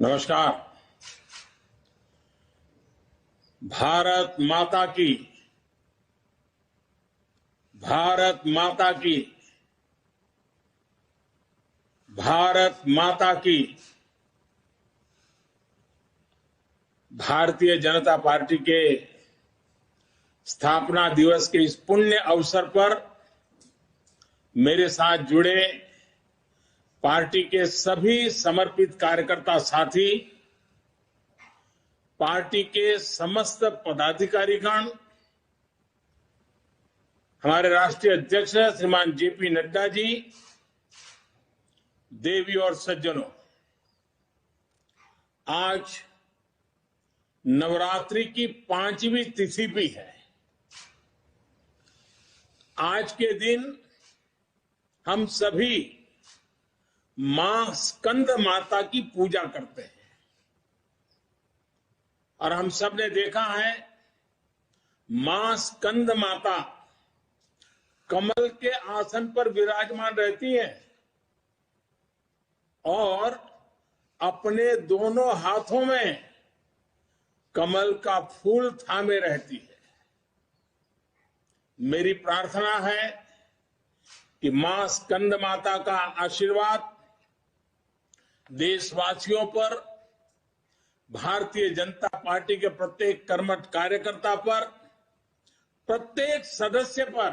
नमस्कार। भारत माता की, भारत माता की, भारत माता की। भारतीय जनता पार्टी के स्थापना दिवस के इस पुण्य अवसर पर मेरे साथ जुड़े पार्टी के सभी समर्पित कार्यकर्ता साथी, पार्टी के समस्त पदाधिकारीगण, हमारे राष्ट्रीय अध्यक्ष श्रीमान जेपी नड्डा जी, देवी और सज्जनों, आज नवरात्रि की 5वीं तिथि भी है। आज के दिन हम सभी मां स्कंद माता की पूजा करते हैं और हम सब ने देखा है मां स्कंद माता कमल के आसन पर विराजमान रहती हैं और अपने दोनों हाथों में कमल का फूल थामे रहती है। मेरी प्रार्थना है कि मां स्कंद माता का आशीर्वाद देशवासियों पर, भारतीय जनता पार्टी के प्रत्येक कर्मठ कार्यकर्ता पर, प्रत्येक सदस्य पर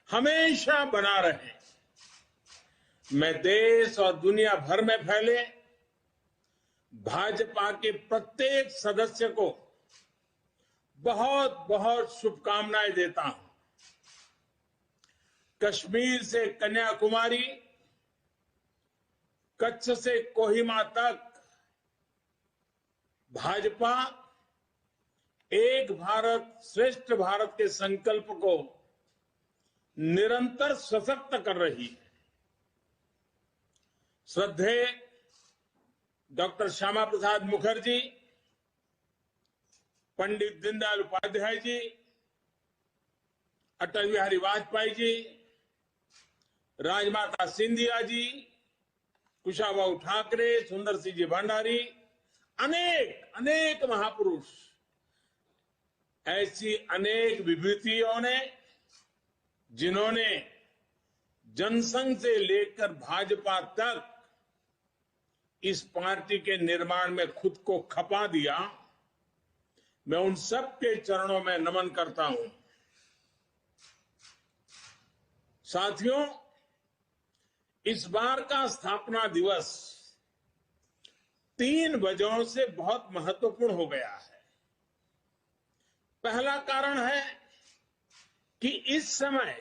हमेशा बना रहे। मैं देश और दुनिया भर में फैले भाजपा के प्रत्येक सदस्य को बहुत बहुत शुभकामनाएं देता हूं। कश्मीर से कन्याकुमारी, कच्छ से कोहिमा तक भाजपा एक भारत श्रेष्ठ भारत के संकल्प को निरंतर सशक्त कर रही है। श्रद्धेय डॉक्टर श्यामा प्रसाद मुखर्जी, पंडित दीनदयाल उपाध्याय जी, अटल बिहारी वाजपेयी जी, राजमाता सिंधिया जी, कुशाभाऊ ठाकरे, सुंदर सिंह जी भंडारी, अनेक महापुरुष, ऐसी अनेक विभूतियों ने जिन्होंने जनसंघ से लेकर भाजपा तक इस पार्टी के निर्माण में खुद को खपा दिया, मैं उन सब के चरणों में नमन करता हूं। साथियों, इस बार का स्थापना दिवस 3 वजहों से बहुत महत्वपूर्ण हो गया है। पहला कारण है कि इस समय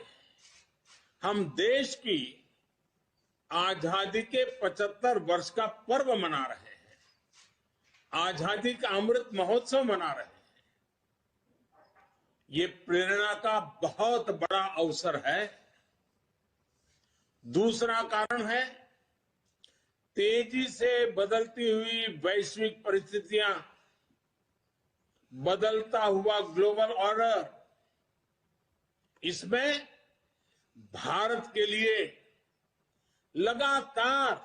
हम देश की आजादी के 75 वर्ष का पर्व मना रहे हैं, आजादी का अमृत महोत्सव मना रहे हैं। ये प्रेरणा का बहुत बड़ा अवसर है। दूसरा कारण है तेजी से बदलती हुई वैश्विक परिस्थितियां, बदलता हुआ ग्लोबल ऑर्डर, इसमें भारत के लिए लगातार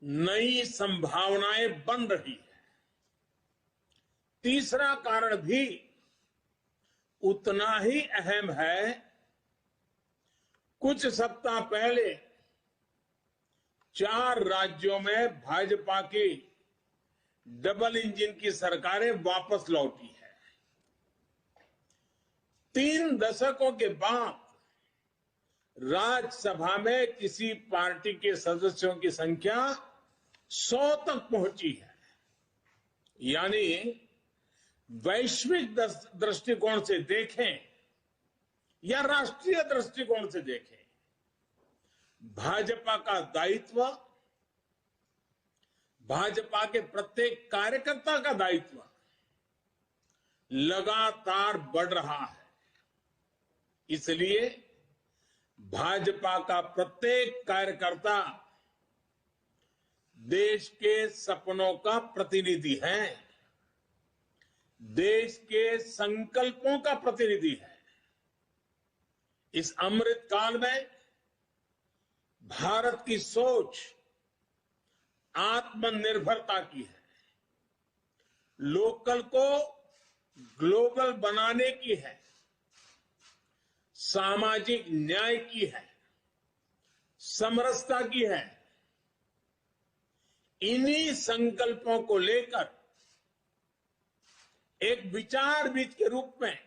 नई संभावनाएं बन रही है। तीसरा कारण भी उतना ही अहम है। कुछ सप्ताह पहले 4 राज्यों में भाजपा की डबल इंजन की सरकारें वापस लौटी है। 3 दशकों के बाद राज्यसभा में किसी पार्टी के सदस्यों की संख्या 100 तक पहुंची है। यानी वैश्विक दृष्टिकोण से देखें या राष्ट्रीय दृष्टिकोण से देखें, भाजपा का दायित्व, भाजपा के प्रत्येक कार्यकर्ता का दायित्व लगातार बढ़ रहा है। इसलिए भाजपा का प्रत्येक कार्यकर्ता देश के सपनों का प्रतिनिधि है, देश के संकल्पों का प्रतिनिधि है। इस अमृत काल में भारत की सोच आत्मनिर्भरता की है, लोकल को ग्लोबल बनाने की है, सामाजिक न्याय की है, समरसता की है। इन्हीं संकल्पों को लेकर एक विचार बीज के रूप में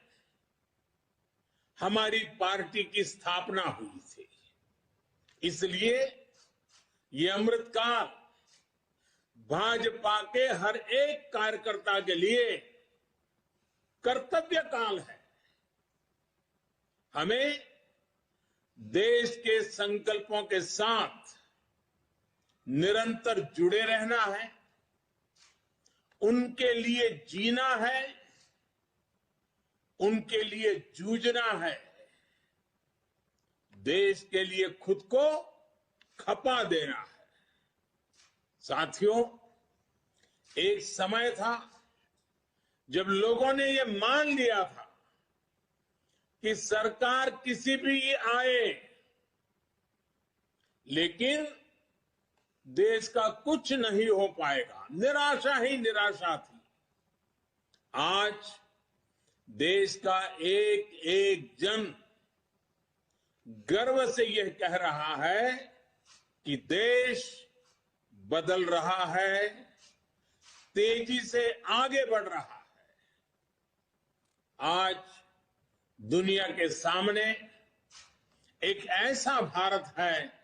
हमारी पार्टी की स्थापना हुई थी। इसलिए ये अमृतकाल भाजपा के हर एक कार्यकर्ता के लिए कर्तव्य काल है। हमें देश के संकल्पों के साथ निरंतर जुड़े रहना है, उनके लिए जीना है, उनके लिए जूझना है, देश के लिए खुद को खपा देना है। साथियों, एक समय था जब लोगों ने यह मान लिया था कि सरकार किसी भी आए, लेकिन देश का कुछ नहीं हो पाएगा, निराशा ही निराशा थी। आज देश का एक एक जन गर्व से यह कह रहा है कि देश बदल रहा है, तेजी से आगे बढ़ रहा है। आज दुनिया के सामने एक ऐसा भारत है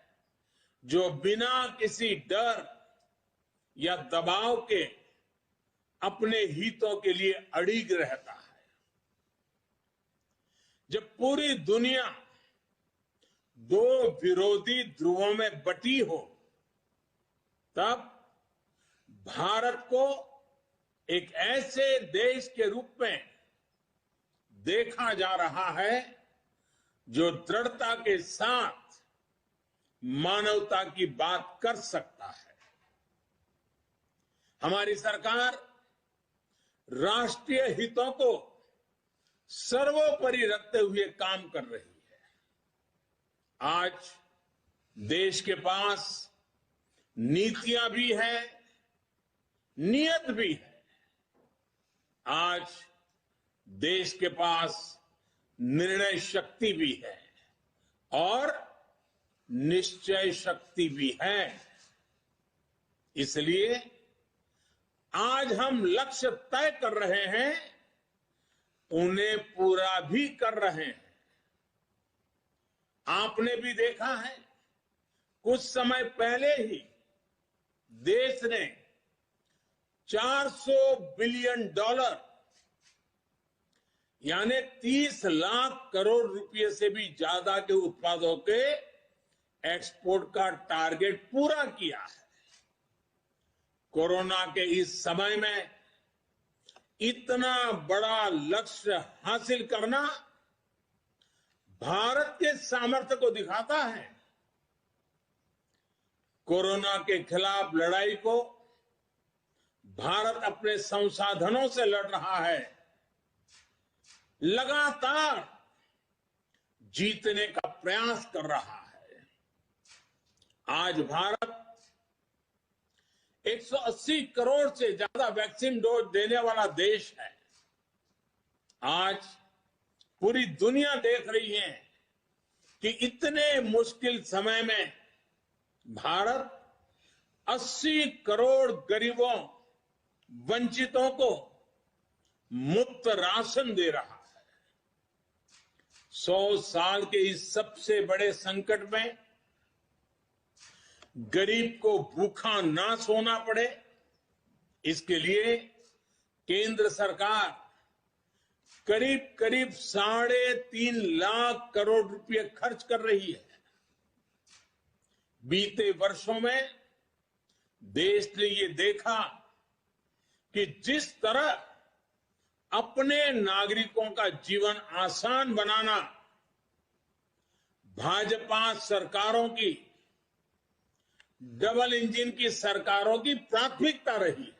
जो बिना किसी डर या दबाव के अपने हितों के लिए अड़िग रहता है। जब पूरी दुनिया दो विरोधी ध्रुवों में बटी हो, तब भारत को एक ऐसे देश के रूप में देखा जा रहा है जो दृढ़ता के साथ मानवता की बात कर सकता है। हमारी सरकार राष्ट्रीय हितों को सर्वोपरि रखते हुए काम कर रही है। आज देश के पास नीतियां भी है, नियत भी है। आज देश के पास निर्णय शक्ति भी है और निश्चय शक्ति भी है। इसलिए आज हम लक्ष्य तय कर रहे हैं, उन्हें पूरा भी कर रहे हैं। आपने भी देखा है, कुछ समय पहले ही देश ने $400 बिलियन यानी 30 लाख करोड़ रुपए से भी ज्यादा के उत्पादों के एक्सपोर्ट का टारगेट पूरा किया है। कोरोना के इस समय में इतना बड़ा लक्ष्य हासिल करना भारत के सामर्थ्य को दिखाता है। कोरोना के खिलाफ लड़ाई को भारत अपने संसाधनों से लड़ रहा है, लगातार जीतने का प्रयास कर रहा है। आज भारत 180 करोड़ से ज्यादा वैक्सीन डोज देने वाला देश है। आज पूरी दुनिया देख रही है कि इतने मुश्किल समय में भारत 80 करोड़ गरीबों, वंचितों को मुफ्त राशन दे रहा है। 100 साल के इस सबसे बड़े संकट में गरीब को भूखा ना सोना पड़े, इसके लिए केंद्र सरकार करीब करीब 3.5 लाख करोड़ रुपए खर्च कर रही है। बीते वर्षों में देश ने ये देखा कि जिस तरह अपने नागरिकों का जीवन आसान बनाना भाजपा सरकारों की, डबल इंजन की सरकारों की प्राथमिकता रही है।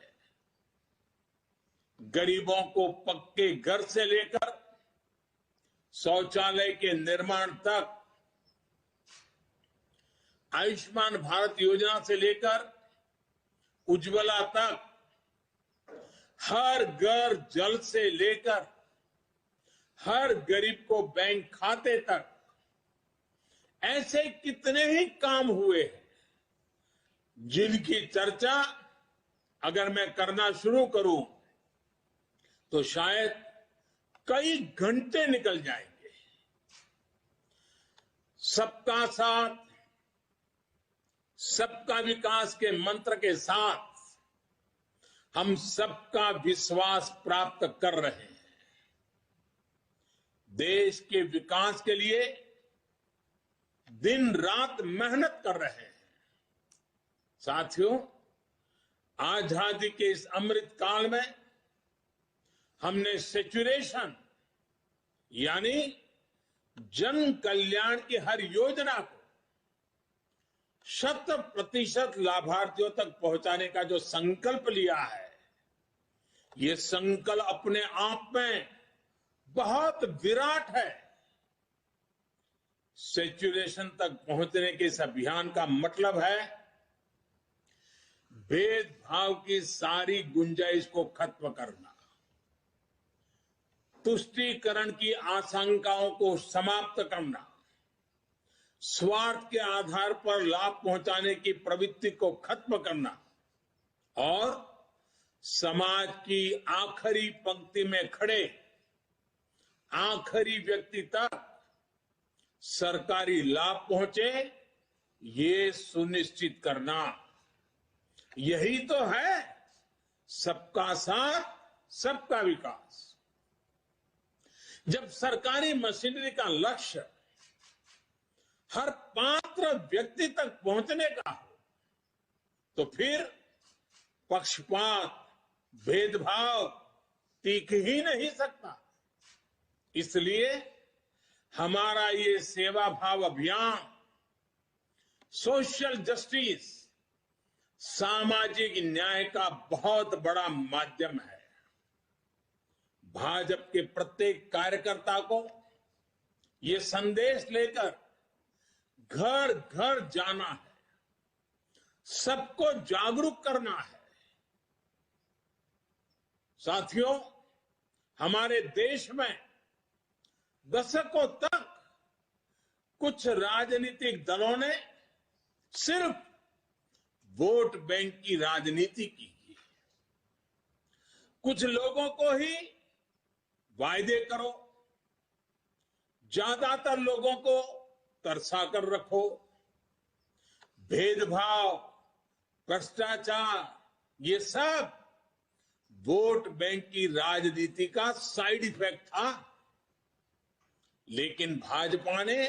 गरीबों को पक्के घर से लेकर शौचालय के निर्माण तक, आयुष्मान भारत योजना से लेकर उज्ज्वला तक, हर घर जल से लेकर हर गरीब को बैंक खाते तक, ऐसे कितने ही काम हुए हैं जिनकी चर्चा अगर मैं करना शुरू करूं तो शायद कई घंटे निकल जाएंगे। सबका साथ, सबका विकास के मंत्र के साथ हम सबका विश्वास प्राप्त कर रहे हैं। देश के विकास के लिए दिन रात मेहनत कर रहे हैं। साथियों, आजादी के इस अमृत काल में हमने सेचुरेशन यानी जन कल्याण की हर योजना को 100% लाभार्थियों तक पहुंचाने का जो संकल्प लिया है, ये संकल्प अपने आप में बहुत विराट है। सेचुरेशन तक पहुंचने के इस अभियान का मतलब है भेदभाव की सारी गुंजाइश को खत्म करना, तुष्टीकरण की आशंकाओं को समाप्त करना, स्वार्थ के आधार पर लाभ पहुंचाने की प्रवृत्ति को खत्म करना और समाज की आखिरी पंक्ति में खड़े आखिरी व्यक्ति तक सरकारी लाभ पहुंचे, ये सुनिश्चित करना। यही तो है सबका साथ, सबका विकास। जब सरकारी मशीनरी का लक्ष्य हर पात्र व्यक्ति तक पहुंचने का हो तो फिर पक्षपात, भेदभाव टिक ही नहीं सकता। इसलिए हमारा ये सेवा भाव अभियान सोशल जस्टिस, सामाजिक न्याय का बहुत बड़ा माध्यम है। भाजपा के प्रत्येक कार्यकर्ता को ये संदेश लेकर घर घर जाना है, सबको जागरूक करना है। साथियों, हमारे देश में दशकों तक कुछ राजनीतिक दलों ने सिर्फ वोट बैंक की राजनीति की। कुछ लोगों को ही वायदे करो, ज्यादातर लोगों को तरसा कर रखो। भेदभाव, भ्रष्टाचार, ये सब वोट बैंक की राजनीति का साइड इफेक्ट था। लेकिन भाजपा ने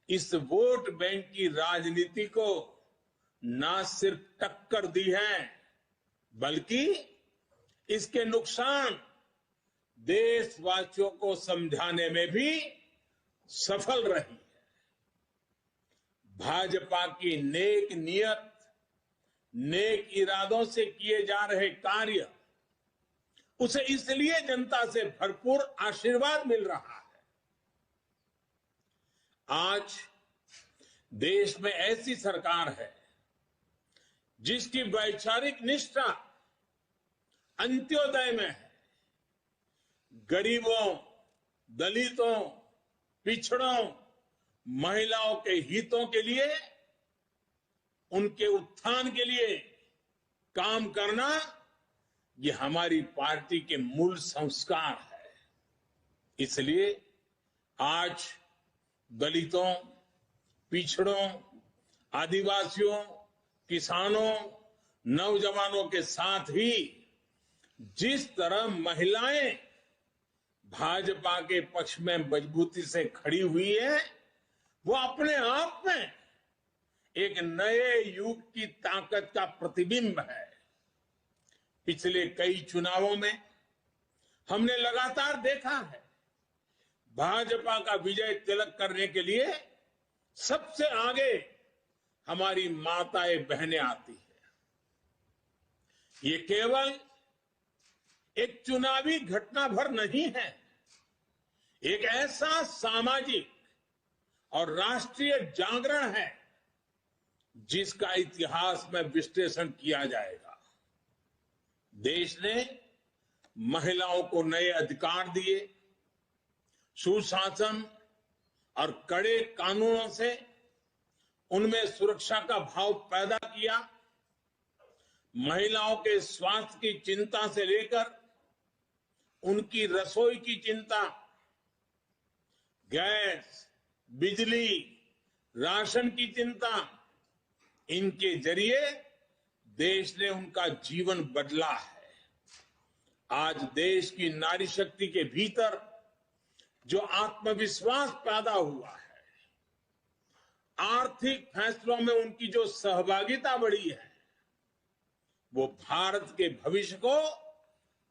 इस वोट बैंक की राजनीति को ना सिर्फ टक्कर दी है, बल्कि इसके नुकसान देशवासियों को समझाने में भी सफल रही है। भाजपा की नेक नियत, नेक इरादों से किए जा रहे कार्य, उसे इसलिए जनता से भरपूर आशीर्वाद मिल रहा है। आज देश में ऐसी सरकार है जिसकी वैचारिक निष्ठा अंत्योदय में है। गरीबों, दलितों, पिछड़ों, महिलाओं के हितों के लिए, उनके उत्थान के लिए काम करना, ये हमारी पार्टी के मूल संस्कार है। इसलिए आज दलितों, पिछड़ों, आदिवासियों, किसानों, नौजवानों के साथ ही जिस तरह महिलाएं भाजपा के पक्ष में मजबूती से खड़ी हुई है, वो अपने आप में एक नए युग की ताकत का प्रतिबिंब है। पिछले कई चुनावों में हमने लगातार देखा है, भाजपा का विजय तिलक करने के लिए सबसे आगे हमारी माताएं बहनें आती है। ये केवल एक चुनावी घटना भर नहीं है, एक ऐसा सामाजिक और राष्ट्रीय जागरण है जिसका इतिहास में विश्लेषण किया जाएगा। देश ने महिलाओं को नए अधिकार दिए, सुशासन और कड़े कानूनों से उनमें सुरक्षा का भाव पैदा किया। महिलाओं के स्वास्थ्य की चिंता से लेकर उनकी रसोई की चिंता, गैस, बिजली, राशन की चिंता, इनके जरिए देश ने उनका जीवन बदला है। आज देश की नारी शक्ति के भीतर जो आत्मविश्वास पैदा हुआ है, आर्थिक फैसलों में उनकी जो सहभागिता बढ़ी है, वो भारत के भविष्य को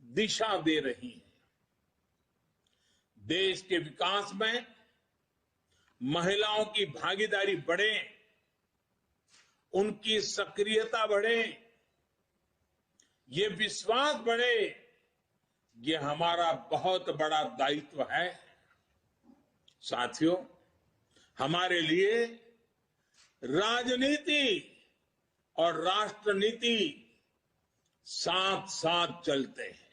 दिशा दे रही है। देश के विकास में महिलाओं की भागीदारी बढ़े, उनकी सक्रियता बढ़े, ये विश्वास बढ़े, ये हमारा बहुत बड़ा दायित्व है। साथियों, हमारे लिए राजनीति और राष्ट्रनीति साथ साथ चलते हैं।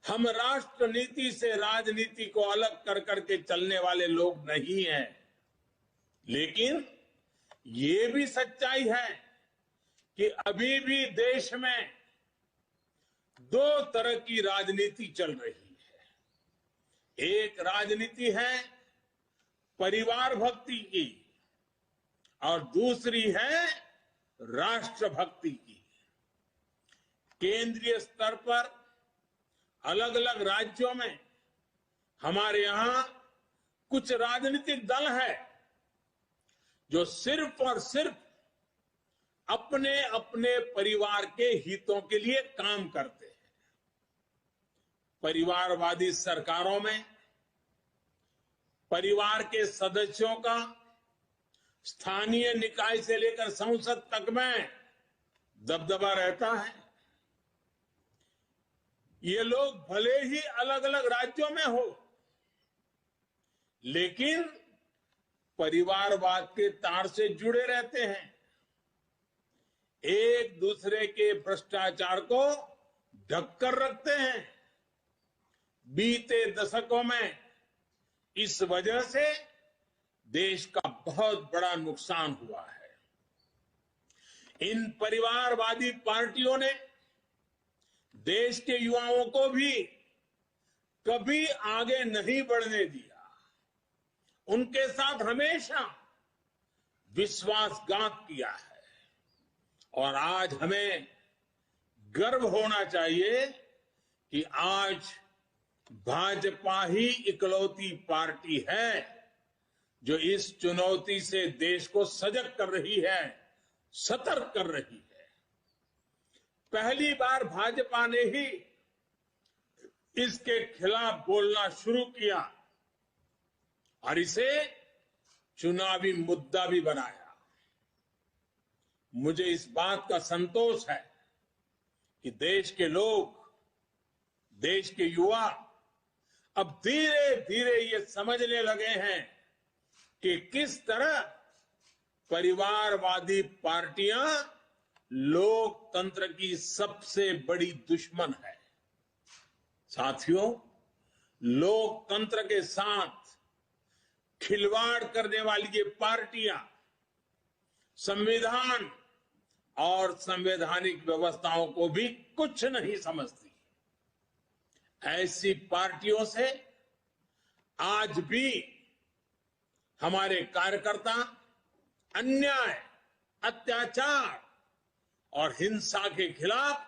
हम राष्ट्रनीति से राजनीति को अलग कर करके चलने वाले लोग नहीं हैं, लेकिन ये भी सच्चाई है कि अभी भी देश में दो तरह की राजनीति चल रही है। एक राजनीति है परिवार भक्ति की और दूसरी है राष्ट्र भक्ति की। केंद्रीय स्तर पर अलग अलग राज्यों में हमारे यहां कुछ राजनीतिक दल है जो सिर्फ और सिर्फ अपने अपने परिवार के हितों के लिए काम करते हैं। परिवारवादी सरकारों में परिवार के सदस्यों का स्थानीय निकाय से लेकर संसद तक में दबदबा रहता है। ये लोग भले ही अलग अलग राज्यों में हो, लेकिन परिवारवाद के तार से जुड़े रहते हैं। एक दूसरे के भ्रष्टाचार को ढककर रखते हैं। बीते दशकों में इस वजह से देश का बहुत बड़ा नुकसान हुआ है। इन परिवारवादी पार्टियों ने देश के युवाओं को भी कभी आगे नहीं बढ़ने दिया। उनके साथ हमेशा विश्वासघात किया है। और आज हमें गर्व होना चाहिए कि आज भाजपा ही इकलौती पार्टी है जो इस चुनौती से देश को सजग कर रही है, सतर्क कर रही है। पहली बार भाजपा ने ही इसके खिलाफ बोलना शुरू किया और इसे चुनावी मुद्दा भी बनाया। मुझे इस बात का संतोष है कि देश के लोग, देश के युवा अब धीरे धीरे ये समझने लगे हैं कि किस तरह परिवारवादी पार्टियां लोकतंत्र की सबसे बड़ी दुश्मन है। साथियों, लोकतंत्र के साथ खिलवाड़ करने वाली ये पार्टियां संविधान और संवैधानिक व्यवस्थाओं को भी कुछ नहीं समझती। ऐसी पार्टियों से आज भी हमारे कार्यकर्ता अन्याय, अत्याचार और हिंसा के खिलाफ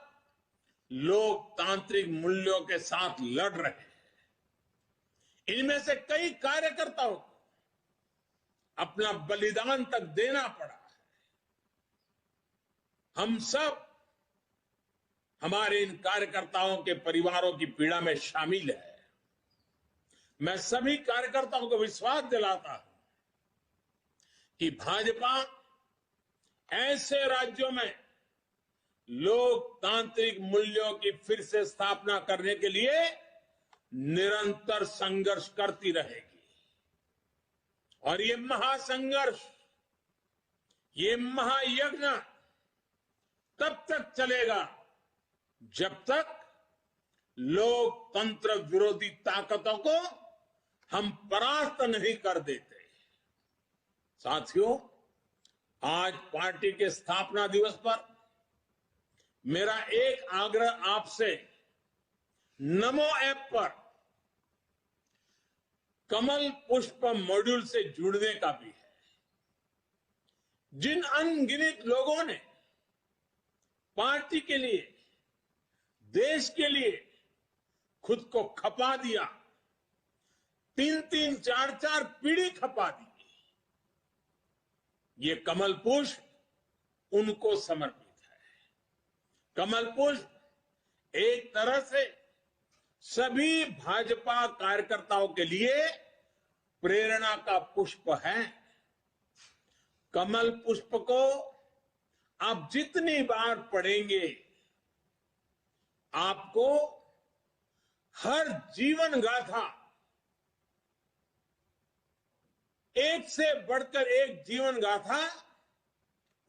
लोकतांत्रिक मूल्यों के साथ लड़ रहे हैं। इनमें से कई कार्यकर्ताओं को अपना बलिदान तक देना पड़ा है। हम सब हमारे इन कार्यकर्ताओं के परिवारों की पीड़ा में शामिल है। मैं सभी कार्यकर्ताओं को विश्वास दिलाता हूं कि भाजपा ऐसे राज्यों में लोकतांत्रिक मूल्यों की फिर से स्थापना करने के लिए निरंतर संघर्ष करती रहेगी। और ये महासंघर्ष ये महायज्ञ तब तक चलेगा जब तक लोकतंत्र विरोधी ताकतों को हम परास्त नहीं कर देते। साथियों, आज पार्टी के स्थापना दिवस पर मेरा एक आग्रह आपसे नमो ऐप पर कमल पुष्प मॉड्यूल से जुड़ने का भी है। जिन अनगिनत लोगों ने पार्टी के लिए, देश के लिए खुद को खपा दिया, 3-3, 4-4 पीढ़ी खपा दी, ये कमल पुष्प उनको समर्पित है। कमल पुष्प एक तरह से सभी भाजपा कार्यकर्ताओं के लिए प्रेरणा का पुष्प है। कमल पुष्प को आप जितनी बार पढ़ेंगे, आपको हर जीवन गाथा, एक से बढ़कर एक जीवन गाथा,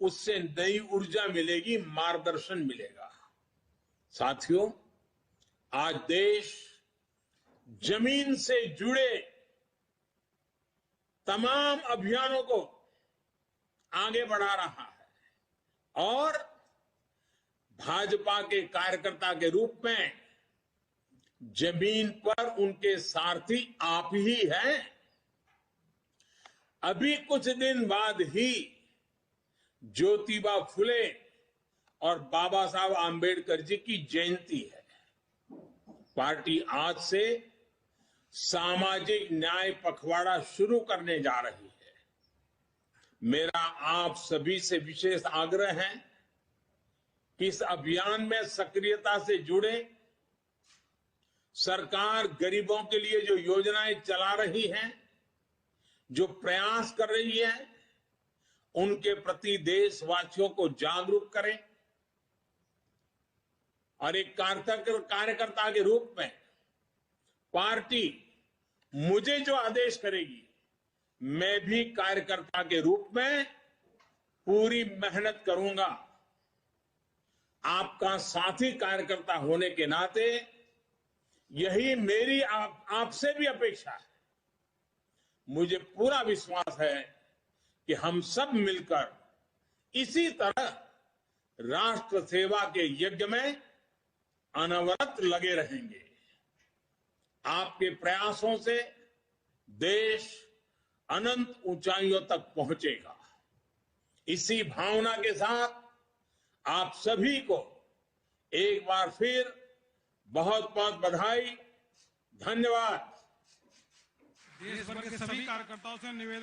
उससे नई ऊर्जा मिलेगी, मार्गदर्शन मिलेगा। साथियों, आज देश जमीन से जुड़े तमाम अभियानों को आगे बढ़ा रहा है और भाजपा के कार्यकर्ता के रूप में जमीन पर उनके सारथी आप ही हैं। अभी कुछ दिन बाद ही ज्योतिबा फुले और बाबा साहब आंबेडकर जी की जयंती है। पार्टी आज से सामाजिक न्याय पखवाड़ा शुरू करने जा रही है। मेरा आप सभी से विशेष आग्रह है कि इस अभियान में सक्रियता से जुड़े। सरकार गरीबों के लिए जो योजनाएं चला रही है, जो प्रयास कर रही है, उनके प्रति देशवासियों को जागरूक करें और एक कार्यकर्ता के रूप में पार्टी मुझे जो आदेश करेगी, मैं भी कार्यकर्ता के रूप में पूरी मेहनत करूंगा। आपका साथी कार्यकर्ता होने के नाते यही मेरी आपसे भी अपेक्षा है। मुझे पूरा विश्वास है कि हम सब मिलकर इसी तरह राष्ट्र सेवा के यज्ञ में अनवरत लगे रहेंगे। आपके प्रयासों से देश अनंत ऊंचाइयों तक पहुंचेगा। इसी भावना के साथ आप सभी को एक बार फिर बहुत बहुत बधाई, धन्यवाद। देश भर के सभी कार्यकर्ताओं से निवेदन